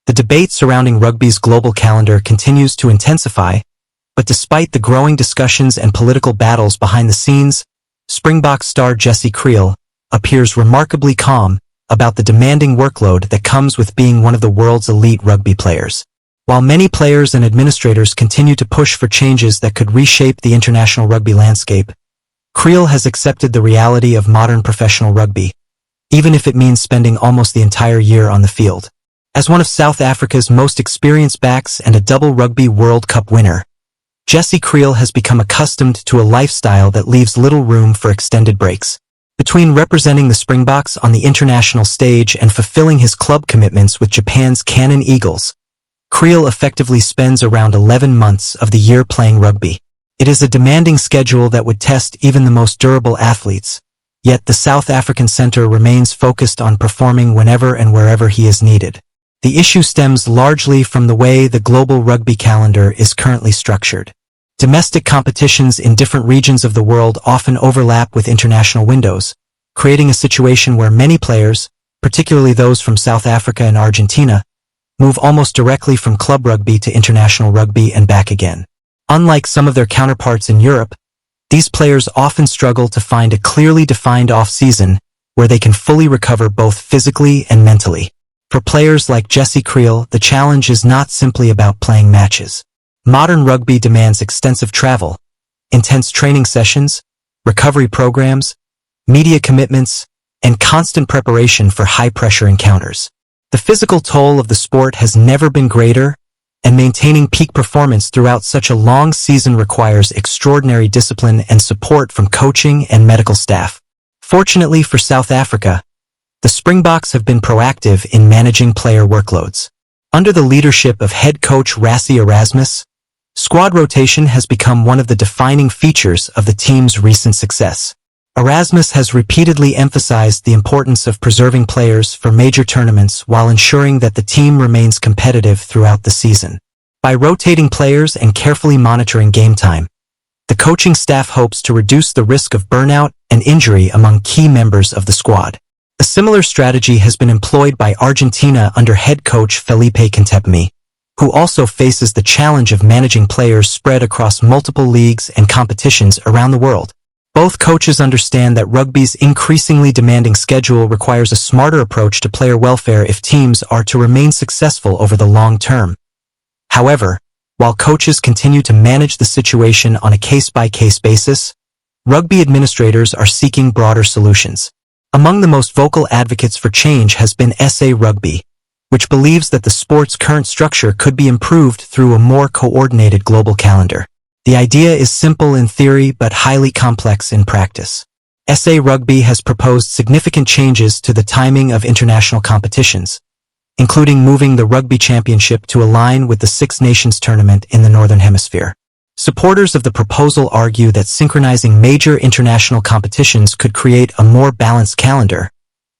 The debate surrounding rugby's global calendar continues to intensify, but despite the growing discussions and political battles behind the scenes, Springboks star Jesse Kriel appears remarkably calm about the demanding workload that comes with being one of the world's elite rugby players. While many players and administrators continue to push for changes that could reshape the international rugby landscape, Kriel has accepted the reality of modern professional rugby, even if it means spending almost the entire year on the field. As one of South Africa's most experienced backs and a double Rugby World Cup winner, Jesse Kriel has become accustomed to a lifestyle that leaves little room for extended breaks. Between representing the Springboks on the international stage and fulfilling his club commitments with Japan's Cannon Eagles, Kriel effectively spends around 11 months of the year playing rugby. It is a demanding schedule that would test even the most durable athletes, yet the South African centre remains focused on performing whenever and wherever he is needed. The issue stems largely from the way the global rugby calendar is currently structured. Domestic competitions in different regions of the world often overlap with international windows, creating a situation where many players, particularly those from South Africa and Argentina, move almost directly from club rugby to international rugby and back again. Unlike some of their counterparts in Europe, these players often struggle to find a clearly defined off-season where they can fully recover both physically and mentally. For players like Jesse Kriel, the challenge is not simply about playing matches. Modern rugby demands extensive travel, intense training sessions, recovery programs, media commitments, and constant preparation for high-pressure encounters. The physical toll of the sport has never been greater, and maintaining peak performance throughout such a long season requires extraordinary discipline and support from coaching and medical staff. Fortunately for South Africa, the Springboks have been proactive in managing player workloads. Under the leadership of head coach Rassie Erasmus, squad rotation has become one of the defining features of the team's recent success. Erasmus has repeatedly emphasized the importance of preserving players for major tournaments while ensuring that the team remains competitive throughout the season. By rotating players and carefully monitoring game time, the coaching staff hopes to reduce the risk of burnout and injury among key members of the squad. A similar strategy has been employed by Argentina under head coach Felipe Contepmi, who also faces the challenge of managing players spread across multiple leagues and competitions around the world. Both coaches understand that rugby's increasingly demanding schedule requires a smarter approach to player welfare if teams are to remain successful over the long term. However, while coaches continue to manage the situation on a case-by-case basis, rugby administrators are seeking broader solutions. Among the most vocal advocates for change has been SA Rugby, which believes that the sport's current structure could be improved through a more coordinated global calendar. The idea is simple in theory but highly complex in practice. SA Rugby has proposed significant changes to the timing of international competitions, including moving the Rugby Championship to align with the Six Nations tournament in the Northern Hemisphere. Supporters of the proposal argue that synchronizing major international competitions could create a more balanced calendar,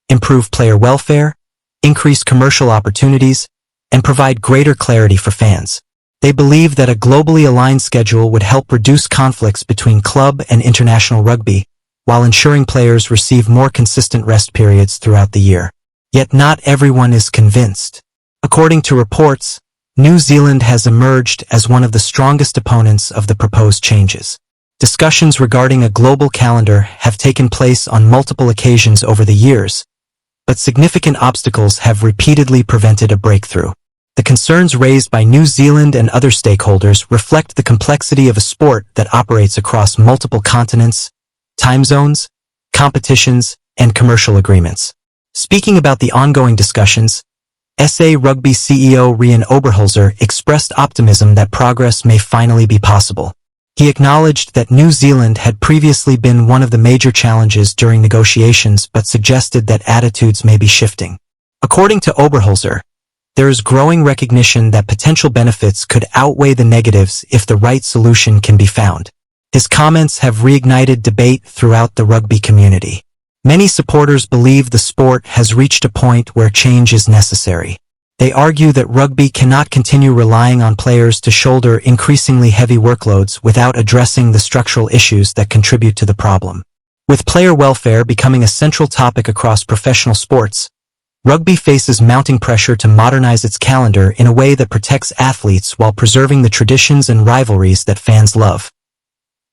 improve player welfare, increase commercial opportunities, and provide greater clarity for fans. They believe that a globally aligned schedule would help reduce conflicts between club and international rugby, while ensuring players receive more consistent rest periods throughout the year. Yet not everyone is convinced. According to reports, New Zealand has emerged as one of the strongest opponents of the proposed changes. Discussions regarding a global calendar have taken place on multiple occasions over the years, but significant obstacles have repeatedly prevented a breakthrough. The concerns raised by New Zealand and other stakeholders reflect the complexity of a sport that operates across multiple continents, time zones, competitions, and commercial agreements. Speaking about the ongoing discussions, SA Rugby CEO Rian Oberholzer expressed optimism that progress may finally be possible. He acknowledged that New Zealand had previously been one of the major challenges during negotiations but suggested that attitudes may be shifting. According to Oberholzer, there is growing recognition that potential benefits could outweigh the negatives if the right solution can be found. His comments have reignited debate throughout the rugby community. Many supporters believe the sport has reached a point where change is necessary. They argue that rugby cannot continue relying on players to shoulder increasingly heavy workloads without addressing the structural issues that contribute to the problem. With player welfare becoming a central topic across professional sports, Rugby faces mounting pressure to modernize its calendar in a way that protects athletes while preserving the traditions and rivalries that fans love.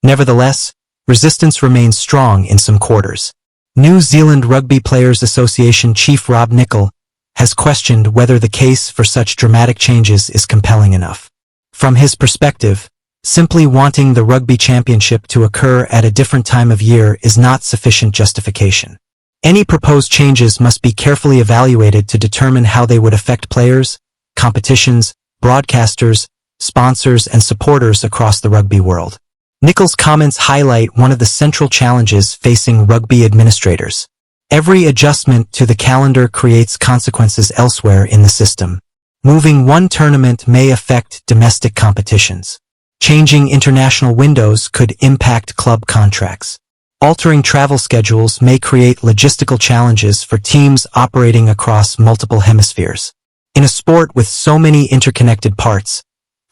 Nevertheless, resistance remains strong in some quarters. New Zealand Rugby Players Association chief Rob Nicol has questioned whether the case for such dramatic changes is compelling enough. From his perspective, simply wanting the Rugby Championship to occur at a different time of year is not sufficient justification. Any proposed changes must be carefully evaluated to determine how they would affect players, competitions, broadcasters, sponsors, and supporters across the rugby world. Nicol's comments highlight one of the central challenges facing rugby administrators. Every adjustment to the calendar creates consequences elsewhere in the system. Moving one tournament may affect domestic competitions. Changing international windows could impact club contracts. Altering travel schedules may create logistical challenges for teams operating across multiple hemispheres. In a sport with so many interconnected parts,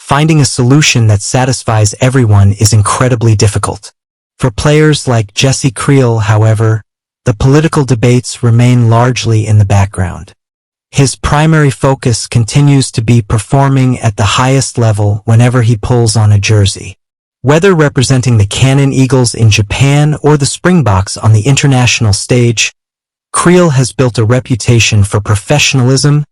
finding a solution that satisfies everyone is incredibly difficult. For players like Jesse Kriel, however, the political debates remain largely in the background. His primary focus continues to be performing at the highest level whenever he pulls on a jersey. Whether representing the Cannon Eagles in Japan or the Springboks on the international stage, Kriel has built a reputation for professionalism,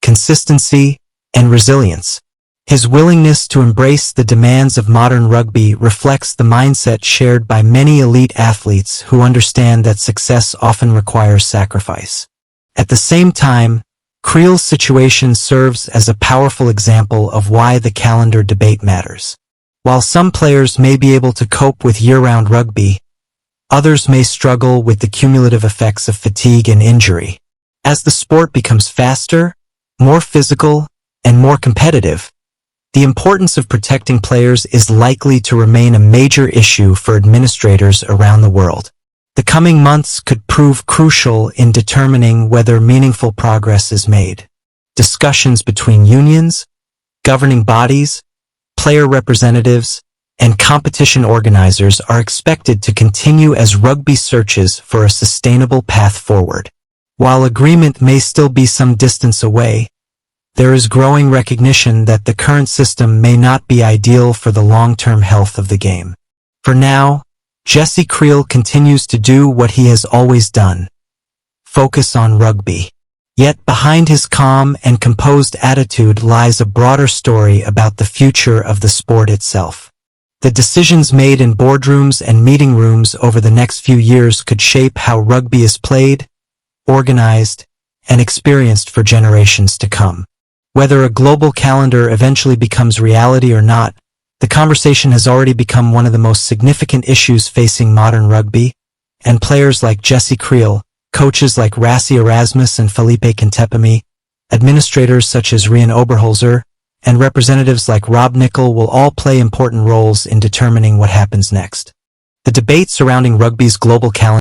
consistency, and resilience. His willingness to embrace the demands of modern rugby reflects the mindset shared by many elite athletes who understand that success often requires sacrifice. At the same time, Kriel's situation serves as a powerful example of why the calendar debate matters. While some players may be able to cope with year-round rugby, others may struggle with the cumulative effects of fatigue and injury. As the sport becomes faster, more physical, and more competitive, the importance of protecting players is likely to remain a major issue for administrators around the world. The coming months could prove crucial in determining whether meaningful progress is made. Discussions between unions, governing bodies, player representatives, and competition organizers are expected to continue as rugby searches for a sustainable path forward. While agreement may still be some distance away, there is growing recognition that the current system may not be ideal for the long-term health of the game. For now, Jesse Kriel continues to do what he has always done: focus on rugby. Yet behind his calm and composed attitude lies a broader story about the future of the sport itself. The decisions made in boardrooms and meeting rooms over the next few years could shape how rugby is played, organized, and experienced for generations to come. Whether a global calendar eventually becomes reality or not, the conversation has already become one of the most significant issues facing modern rugby, and players like Jesse Kriel, coaches like Rassie Erasmus and Felipe Kantepemi, administrators such as Rian Oberholzer, and representatives like Rob Nicol will all play important roles in determining what happens next. The debate surrounding rugby's global calendar